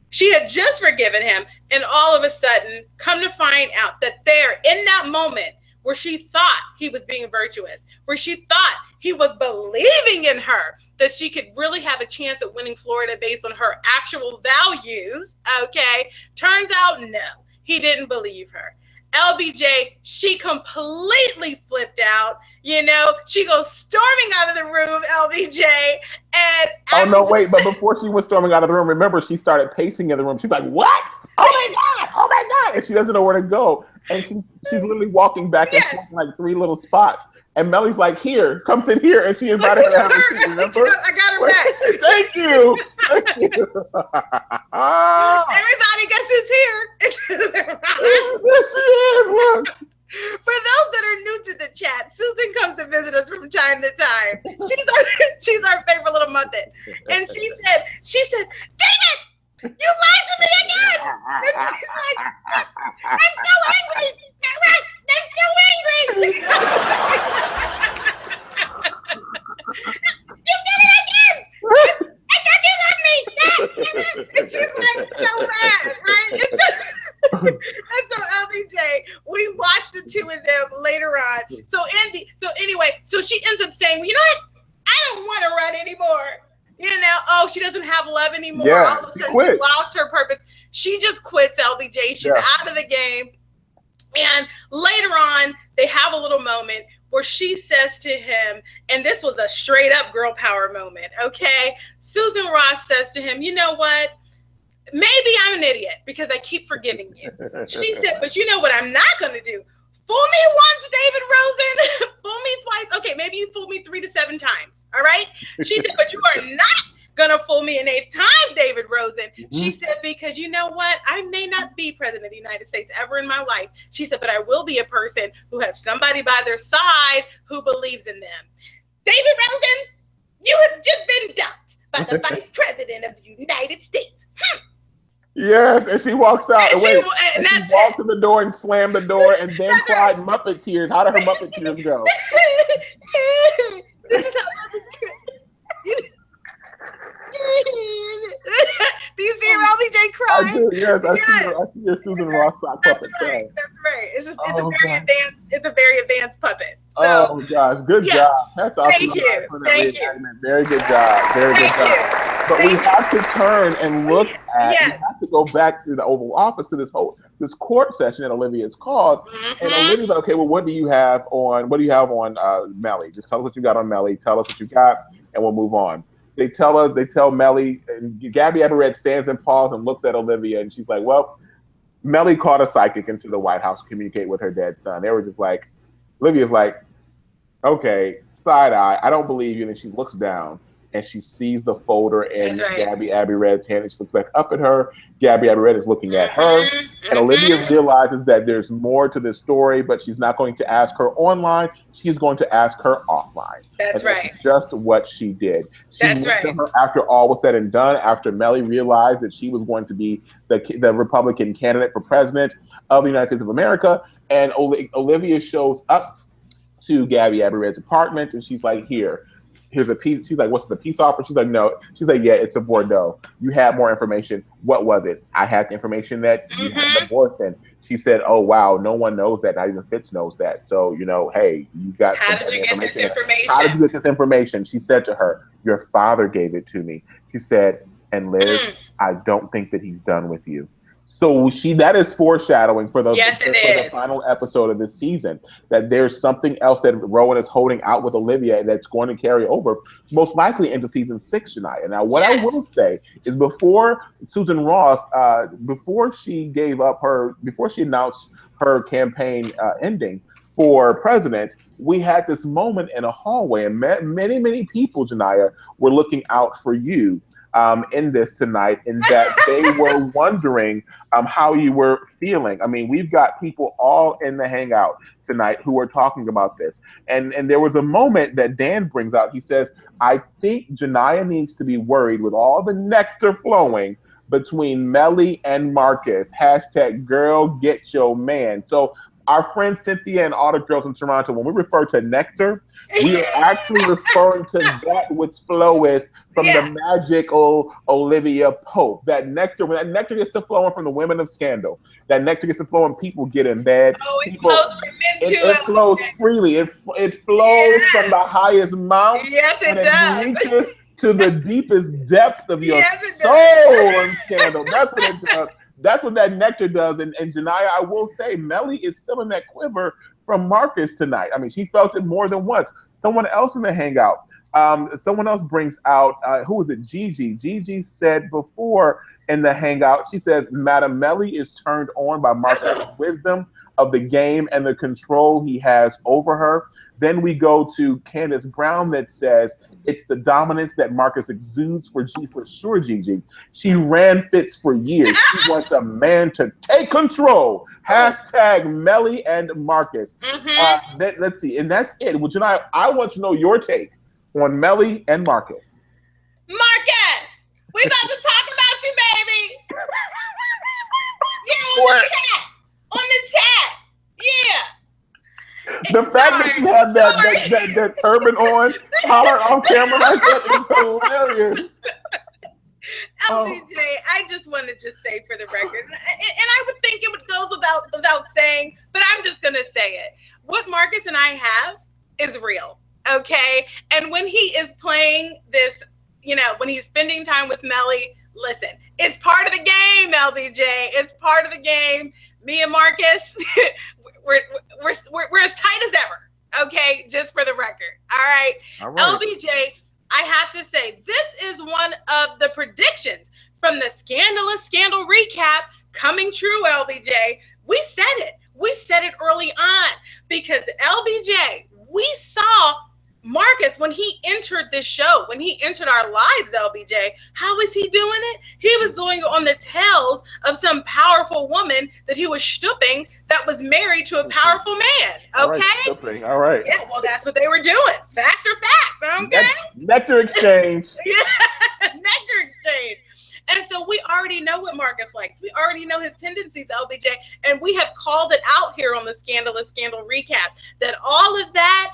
she had just forgiven him, and all of a sudden, come to find out that there, in that moment where she thought he was being virtuous, where she thought he was believing in her, that she could really have a chance at winning Florida based on her actual values, turns out, no, he didn't believe her. LBJ, she completely flipped out. She goes storming out of the room, LBJ. And but before she was storming out of the room, remember, she started pacing in the room. She's like, what? Oh my God. And she doesn't know where to go. And she's literally walking back and forth like 3 little spots. And Melly's like, here, come sit here. And she invited her to have a seat, remember? I got her back. Thank you. Everybody, guess who's here? There she is, look. For those that are new to the chat, Susan comes to visit us from time to time. She's our favorite little Muppet. And she said, David, you lied to me again. And she's like, I'm so angry. I'm so angry. You did it again. I thought you loved me. And she's like so mad, right? And so LBJ, we watched the two of them later on. So so she ends up saying, you know what? I don't want to run anymore. She doesn't have love anymore. All of a sudden she lost her purpose. She just quits, LBJ. She's out of the game. And later on, they have a little moment where she says to him, and this was a straight up girl power moment, Susan Ross says to him, you know what? Maybe I'm an idiot because I keep forgiving you. She said, but you know what I'm not going to do? Fool me once, David Rosen. Fool me twice. Okay, maybe you fooled me 3 to 7 times. All right? She said, but you are not going to fool me an 8th time, David Rosen. She said, because you know what? I may not be president of the United States ever in my life. She said, but I will be a person who has somebody by their side who believes in them. David Rosen, you have just been dumped by the vice president of the United States. Yes, and she walks out And she walks to the door and slammed the door and then cried Muppet tears. How did her Muppet tears go? This is how Muppets. Do you see LBJ crying? I do. Yes, I see your Susan Ross sock puppet. That's right. It's a very advanced puppet. So, oh gosh, good job. That's awesome. Thank you. Very good job. But we have to turn and look at. We have to go back to the Oval Office to this court session that Olivia is called. Mm-hmm. And Olivia's like, okay, well, what do you have on Melly? Just tell us what you got on Melly. Tell us what you got, and we'll move on. They tell Melly, and Gabby Aberred stands and pauses and looks at Olivia, and she's like, well, Melly called a psychic into the White House to communicate with her dead son. They were just like, Olivia's like, okay, side eye, I don't believe you. And she looks down and she sees the folder in Gabby Aberred's hand, and she looks back up at her. Gabby Aberred is looking at her, and Olivia realizes that there's more to this story, but she's not going to ask her online. She's going to ask her offline. That's right. That's just what she did. She looked at her after all was said and done, after Melly realized that she was going to be the Republican candidate for president of the United States of America, and Olivia shows up to Gabby Aberred's apartment, and she's like, here's a piece. She's like, what's the peace offer? She's like, no. She's like, yeah, it's a Bordeaux. You have more information. What was it? I had the information that you had an abortion. She said, oh, wow, no one knows that. Not even Fitz knows that. So, hey, you got How did you get this information? How did you get this information? She said to her, your father gave it to me. She said, and Liz, I don't think that he's done with you. So that is foreshadowing for the final episode of this season, that there's something else that Rowan is holding out with Olivia that's going to carry over, most likely into season 6, Shania. Now, what I will say is before Susan Ross, before she announced her campaign ending for president, we had this moment in a hallway, and many, many people, Janiyah, were looking out for you in this tonight, in that they were wondering how you were feeling. I mean, we've got people all in the hangout tonight who are talking about this. And there was a moment that Dan brings out. He says, I think Janiyah needs to be worried with all the nectar flowing between Melly and Marcus. # girl, get your man. So our friend Cynthia and all the girls in Toronto, when we refer to nectar, we are actually referring to that which floweth from the magical Olivia Pope. That nectar, when that nectar gets to flowing from the women of Scandal, that nectar gets to flow and people get in bed. Oh, it flows from men too. It flows freely. It flows from the highest mount. Yes, it does. And it reaches to the deepest depth of your soul in Scandal. That's what it does. That's what that nectar does. And Janiyah, I will say, Melly is feeling that quiver from Marcus tonight. I mean, she felt it more than once. Someone else in the hangout, someone else brings out, who was it? Gigi. Gigi said before in the hangout, she says, Madam Melly is turned on by Marcus' wisdom of the game and the control he has over her. Then we go to Candace Brown that says, it's the dominance that Marcus exudes for sure, Gigi. She ran Fitz for years. She wants a man to take control. # Melly and Marcus. Let's see. And that's it. Well, Janiyah, I want to know your take on Melly and Marcus. Marcus, we about to talk about you, baby. On the chat. Yeah. The fact that you have that turban on, holler on camera like that is hilarious. LBJ, I just want to say for the record, and I would think it would go without saying, but I'm just going to say it. What Marcus and I have is real, okay? And when he is playing this, when he's spending time with Melly, listen, it's part of the game, LBJ. It's part of the game. Me and Marcus, we're as tight as ever, okay? Just for the record, all right? LBJ, I have to say, this is one of the predictions from the Scandalous Scandal recap coming true, LBJ. We said it early on, because LBJ, we saw Marcus when he entered this show, when he entered our lives, LBJ. How was he doing it? He was doing it on the tails of some powerful woman that he was stooping that was married to a powerful man. Okay? All right. Yeah, well, that's what they were doing. Facts are facts, okay? Nectar exchange. Yeah, nectar exchange. And so we already know what Marcus likes. We already know his tendencies, LBJ. And we have called it out here on the Scandalous Scandal Recap that all of that,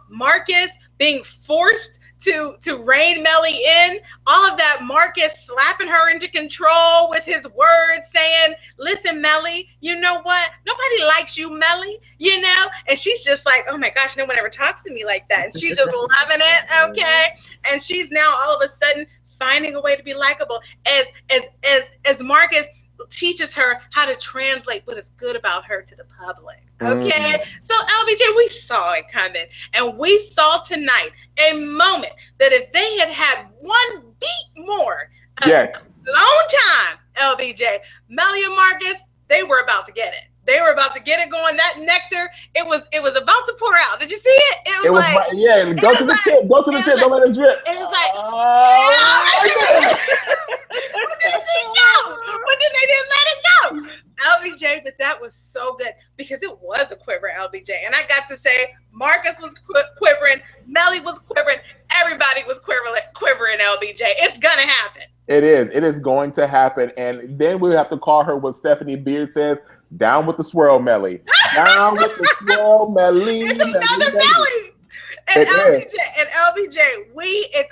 Marcus being forced to rein Melly in, all of that, Marcus slapping her into control with his words, saying, listen, Melly, you know what? Nobody likes you, Melly, And she's just like, oh my gosh, no one ever talks to me like that. And she's just loving it, okay? And she's now all of a sudden finding a way to be likable as Marcus teaches her how to translate what is good about her to the public. Okay. So LBJ, we saw it coming, and we saw tonight a moment that if they had one beat more, yes, long time, LBJ, Melly and Marcus, they were about to get it. They were about to get it going. That nectar, it was about to pour out. Did you see it? It was like, go to the tip. Go to the tip. Don't let it drip. It was like, what did they know? But then they didn't let it go. LBJ, but that was so good because it was a quiver, LBJ. And I got to say, Marcus was quivering, Melly was quivering, everybody was quivering, LBJ. It's going to happen. It is. It is going to happen. And then we'll have to call her what Stephanie Beard says, down with the swirl, Melly. Down with the swirl, Melly. It's another Melly. And LBJ,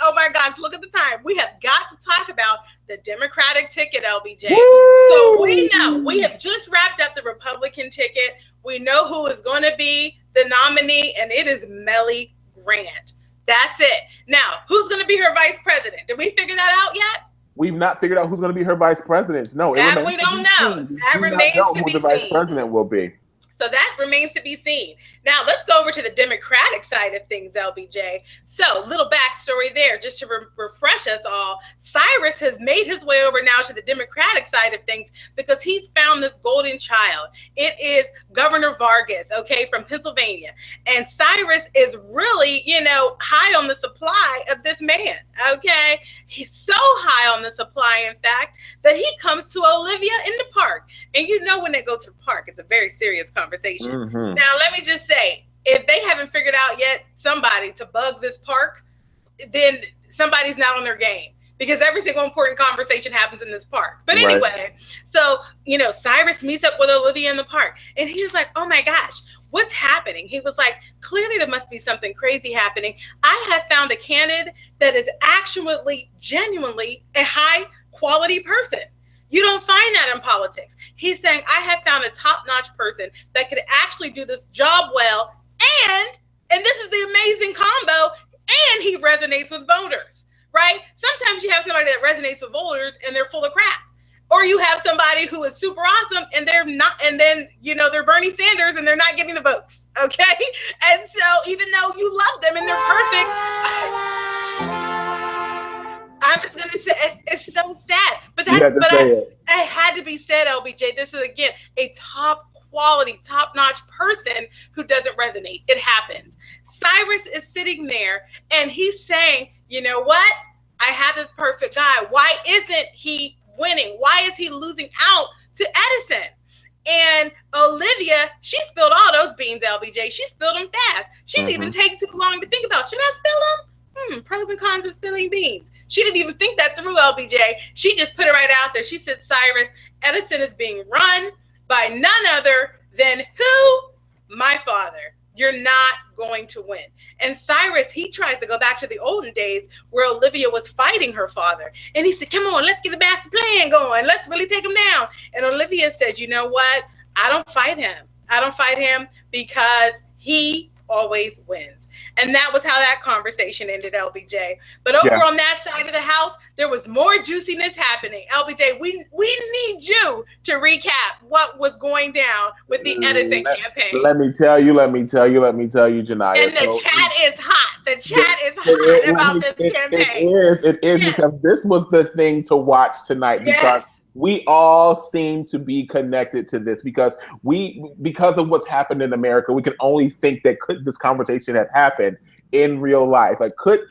oh my gosh, look at the time. We have got to talk about the Democratic ticket, LBJ. Woo! So we know, we have just wrapped up the Republican ticket. We know who is going to be the nominee, and it is Melly Grant. That's it. Now, who's going to be her vice president? Did we figure that out yet? We've not figured out who's going to be her vice president. No, that we don't know. That remains to be seen. Who the vice president will be. So that remains to be seen. Now, let's go over to the Democratic side of things, LBJ. So, little backstory there, just to refresh us all. Cyrus has made his way over now to the Democratic side of things because he's found this golden child. It is Governor Vargas, okay, from Pennsylvania. And Cyrus is really, high on the supply of this man, okay? He's so high on the supply, in fact, that he comes to Olivia in the park. And when they go to the park, it's a very serious conversation. Mm-hmm. Now, let me just say, if they haven't figured out yet somebody to bug this park, then somebody's not on their game because every single important conversation happens in this park. But anyway, so, Cyrus meets up with Olivia in the park and he's like, oh my gosh, what's happening? He was like, clearly there must be something crazy happening. I have found a candidate that is actually genuinely a high quality person. You don't find that in politics. He's saying, I have found a top-notch person that could actually do this job well, and this is the amazing combo, and he resonates with voters, right? Sometimes you have somebody that resonates with voters and they're full of crap. Or you have somebody who is super awesome and they're not, and then, they're Bernie Sanders and they're not getting the votes, okay? And so even though you love them and they're perfect, I'm just going to say, it's so sad. But it had to be said, LBJ. This is, again, a top-quality, top-notch person who doesn't resonate. It happens. Cyrus is sitting there, and he's saying, you know what? I have this perfect guy. Why isn't he winning? Why is he losing out to Edison? And Olivia, she spilled all those beans, LBJ. She spilled them fast. She didn't even take too long to think about, should I spill them? Pros and cons of spilling beans. She didn't even think that through, LBJ. She just put it right out there. She said, Cyrus, Edison is being run by none other than who? My father. You're not going to win. And Cyrus, he tries to go back to the olden days where Olivia was fighting her father. And he said, come on, let's get a master plan going. Let's really take him down. And Olivia said, you know what? I don't fight him. I don't fight him because he always wins. And that was how that conversation ended, LBJ. But over on that side of the house, there was more juiciness happening. LBJ, we need you to recap what was going down with the Edison campaign. Let me tell you, Janiyah. And the chat is hot. The chat is hot about this campaign. It is because this was the thing to watch tonight because we all seem to be connected to this because of what's happened in America, we can only think that could this conversation have happened in real life? Like, could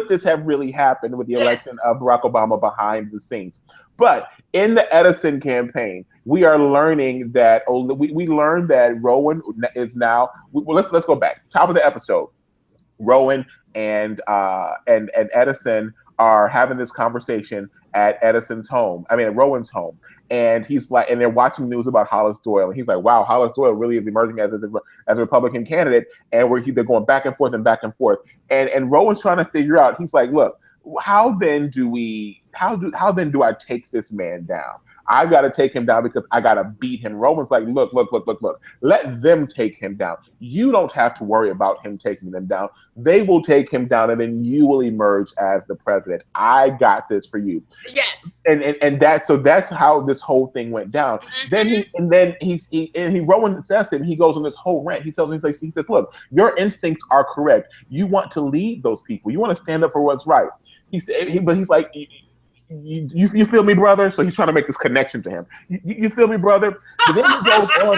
this have really happened with the election of Barack Obama behind the scenes? But in the Edison campaign, we are learning that we learned that Rowan is now. Let's go back. Top of the episode, Rowan and Edison are having this conversation at Rowan's home. And he's like, and they're watching news about Hollis Doyle. And he's like, wow, Hollis Doyle really is emerging as a Republican candidate. And they're going back and forth and back and forth. And Rowan's trying to figure out, he's like, look, how then do I take this man down? I've got to take him down because I got to beat him. Rowan's like, look. Let them take him down. You don't have to worry about him taking them down. They will take him down, and then you will emerge as the president. I got this for you. Yes. And that's how this whole thing went down. Rowan says it, and he goes on this whole rant. He says, look, your instincts are correct. You want to lead those people. You want to stand up for what's right. But he's like, you feel me, brother? So he's trying to make this connection to him. You feel me, brother? But then he goes on.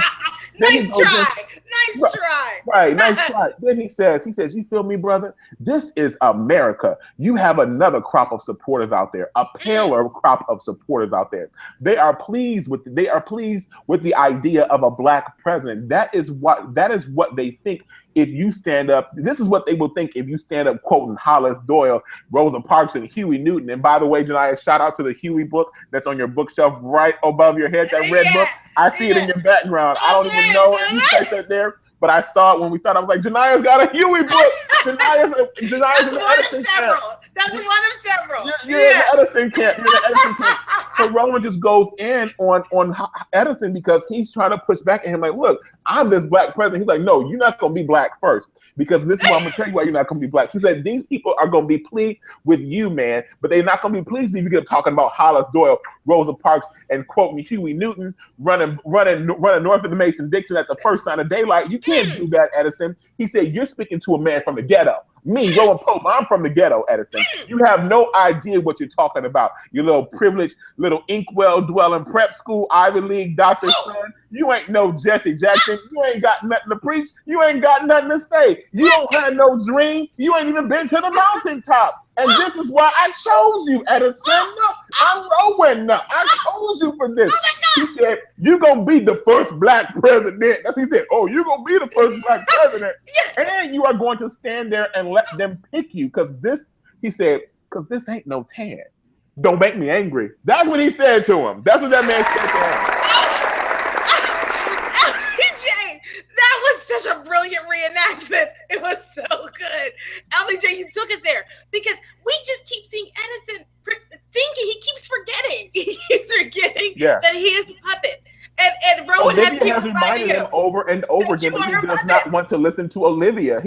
Nice try. Right, nice try. Then he says, you feel me, brother? This is America. You have another crop of supporters out there, a paler crop of supporters out there. They are pleased with the idea of a black president. That is what they think. If you stand up, this is what they will think if you stand up quoting Hollis Doyle, Rosa Parks, and Huey Newton. And by the way, Janiyah, shout out to the Huey book that's on your bookshelf right above your head, that red book. I see it in your background. I don't even know if you placed it there, but I saw it when we started. I was like, Janiyah's got a Huey book. Janiyah's in the Edison camp. That's one of several. You're in the Edison camp. So Rowan just goes in on Edison because he's trying to push back at him like, look, I'm this black president. He's like, no, you're not going to be black first because this is what I'm going to tell you why you're not going to be black. He said, these people are going to be pleased with you, man, but they're not going to be pleased if you get talking about Hollis Doyle, Rosa Parks, and quoting Huey Newton running north of the Mason-Dixon at the first sign of daylight. You can't do that, Edison. He said, you're speaking to a man from the ghetto. Me, Rowan Pope, I'm from the ghetto, Edison. You have no idea what you're talking about. You little privileged, little inkwell dwelling prep school, Ivy League doctor's son. You ain't no Jesse Jackson. You ain't got nothing to preach. You ain't got nothing to say. You don't have no dream. You ain't even been to the mountaintop. And this is why I chose you, Edison. I'm Rowan. I chose you for this. He said, you're going to be the first black president. That's what he said. Oh, you're going to be the first black president. And you are going to stand there and let them pick you. Because this ain't no tan. Don't make me angry. That's what he said to him. That's what that man said to him. That was such a brilliant reenactment. It was so good. LBJ, you took us there because we just keep seeing Edison thinking he keeps forgetting. He keeps forgetting that he is a puppet. And Rowan has reminded him over and over again that he does not want to listen to Olivia.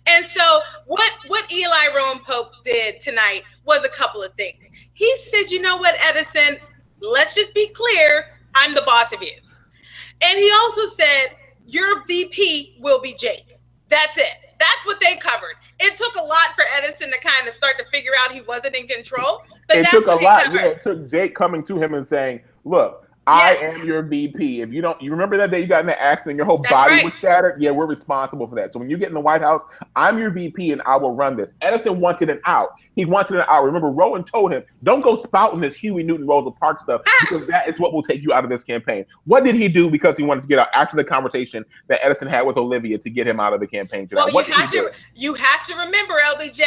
And so what Eli Rowan Pope did tonight was a couple of things. He said, you know what, Edison, let's just be clear, I'm the boss of you. And he also said, your VP will be Jake. That's it. That's what they covered. It took a lot for Edison to kind of start to figure out he wasn't in control. But it took a lot. Yeah, it took Jake coming to him and saying, look, I am your VP. If you remember that day you got in the accident, your whole body was shattered? Yeah, we're responsible for that. So when you get in the White House, I'm your VP and I will run this. Edison wanted an out. He wanted an out. Remember, Rowan told him, don't go spouting this Huey Newton, Rosa Parks stuff because that is what will take you out of this campaign. What did he do because he wanted to get out after the conversation that Edison had with Olivia to get him out of the campaign? Well, you have to remember, LBJ,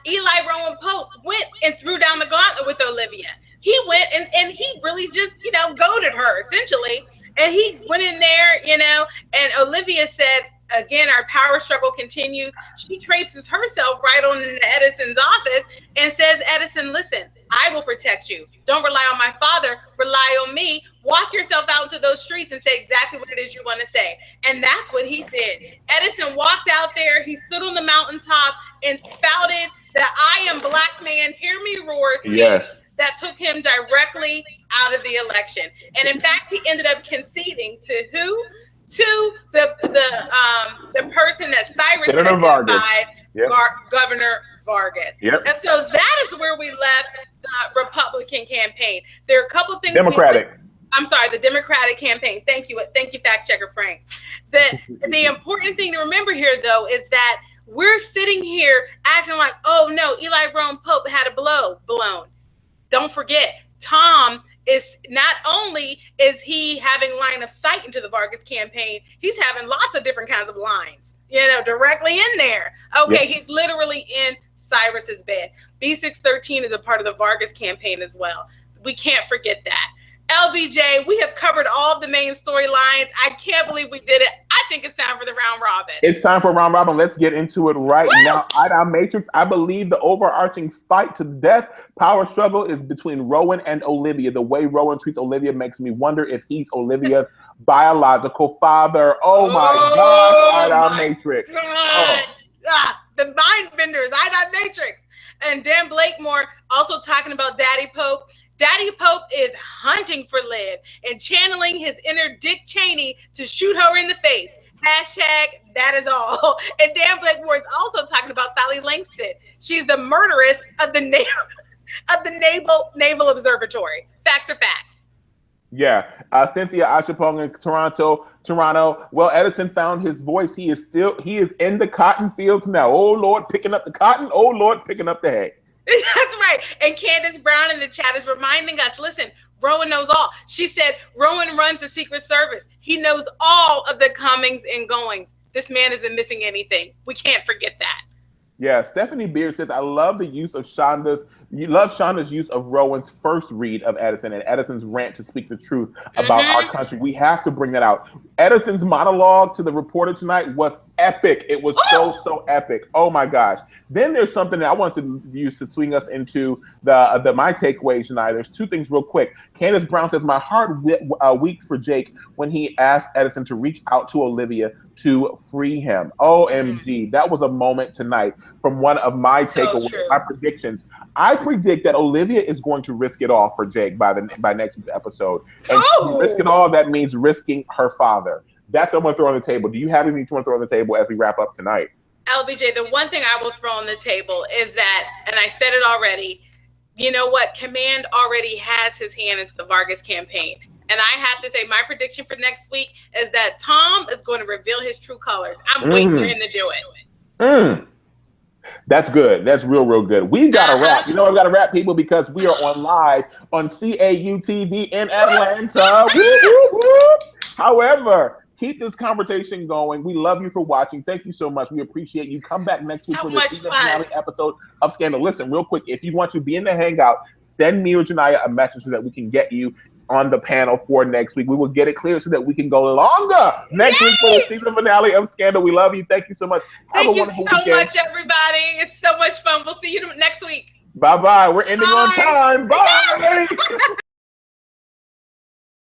Eli Rowan Pope went and threw down the gauntlet with Olivia. He went and he really just, goaded her essentially. And he went in there, and Olivia said, again, our power struggle continues. She traipses herself right on into Edison's office and says, Edison, listen, I will protect you. Don't rely on my father. Rely on me. Walk yourself out into those streets and say exactly what it is you want to say. And that's what he did. Edison walked out there. He stood on the mountaintop and spouted that I am black man, hear me roar speech. Yes. That took him directly out of the election. And in fact, he ended up conceding to who? To the person that Cyrus identified, Governor Vargas. Yep. And so that is where we left the Republican campaign. There are a couple things. The Democratic campaign. Thank you, fact checker Frank. The important thing to remember here, though, is that we're sitting here acting like, oh no, Eli Rowan Pope had a blown. Don't forget, Tom is not only is he having line of sight into the Vargas campaign, he's having lots of different kinds of lines, directly in there. Okay, He's literally Cyrus's bed. B613 is a part of the Vargas campaign as well. We can't forget that. LBJ, we have covered all of the main storylines. I can't believe we did it. I think it's time for the round robin. It's time for round robin. Let's get into it right now. Iodine Matrix, I believe the overarching fight to the death, power struggle is between Rowan and Olivia. The way Rowan treats Olivia makes me wonder if he's Olivia's biological father. Oh my God, Iodine Matrix. The mind benders, Iodine Matrix. And Dan Blakemore also talking about Daddy Pope. Daddy Pope is hunting for Liv and channeling his inner Dick Cheney to shoot her in the face. Hashtag that is all. And Dan Blakemore is also talking about Sally Langston. She's the murderess of the Naval Observatory. Facts are facts. Yeah. Cynthia Ashapong in Toronto. Well, Edison found his voice. He is in the cotton fields now. Oh Lord, picking up the cotton. Oh Lord, picking up the hay. That's right. And Candace Brown in the chat is reminding us, listen, Rowan knows all. She said, Rowan runs the Secret Service. He knows all of the comings and goings. This man isn't missing anything. We can't forget that. Yeah, Stephanie Beard says, I love the use of Shonda's use of Rowan's first read of Edison and Edison's rant to speak the truth about our country. We have to bring that out. Edison's monologue to the reporter tonight was epic. It was so epic. Oh my gosh. Then there's something that I wanted to use to swing us into my takeaways tonight. There's two things real quick. Candace Brown says, my heart wept for Jake when he asked Edison to reach out to Olivia to free him. OMG. That was a moment tonight from one of my takeaways, my predictions. I predict that Olivia is going to risk it all for Jake by next week's episode. And risk it all, that means risking her father. That's what I'm going to throw on the table. Do you have anything you want to throw on the table as we wrap up tonight? LBJ, the one thing I will throw on the table is that, and I said it already, you know what? Command already has his hand into the Vargas campaign. And I have to say, my prediction for next week is that Tom is going to reveal his true colors. I'm waiting for him to do it. That's good. That's real good. We got to wrap. You know, I've got to wrap, people, because we are on live on CAU TV in Atlanta. However, keep this conversation going. We love you for watching. Thank you so much. We appreciate you. Come back next week for the season finale episode of Scandal. Listen, real quick, if you want to be in the hangout, send me or Janiyah a message so that we can get you on the panel for next week. We will get it clear so that we can go longer next week for the season finale of Scandal. We love you. Thank you so much. Thank you so much, everybody. It's so much fun. We'll see you next week. Bye-bye. We're ending on time. Bye.